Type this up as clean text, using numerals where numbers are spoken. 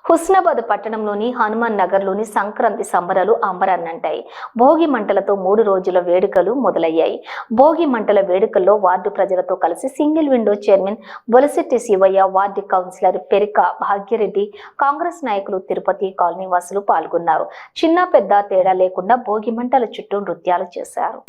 హుస్నాబాద్ పట్టణంలోని హనుమాన్ నగర్లోని సంక్రాంతి సంబరాలు అంబరాన్నంటాయి. భోగి మంటలతో 3 రోజుల వేడుకలు మొదలయ్యాయి. భోగి మంటల వేడుకల్లో వార్డు ప్రజలతో కలిసి single window chairman Bolasetti Shivaiah, ward councillor Perika Bhagyareddy, Congress నాయకులు తిరుపతి కాలనీ వాసులు పాల్గొన్నారు. చిన్న పెద్ద తేడా లేకుండా భోగి మంటల చుట్టూ నృత్యాలు చేశారు.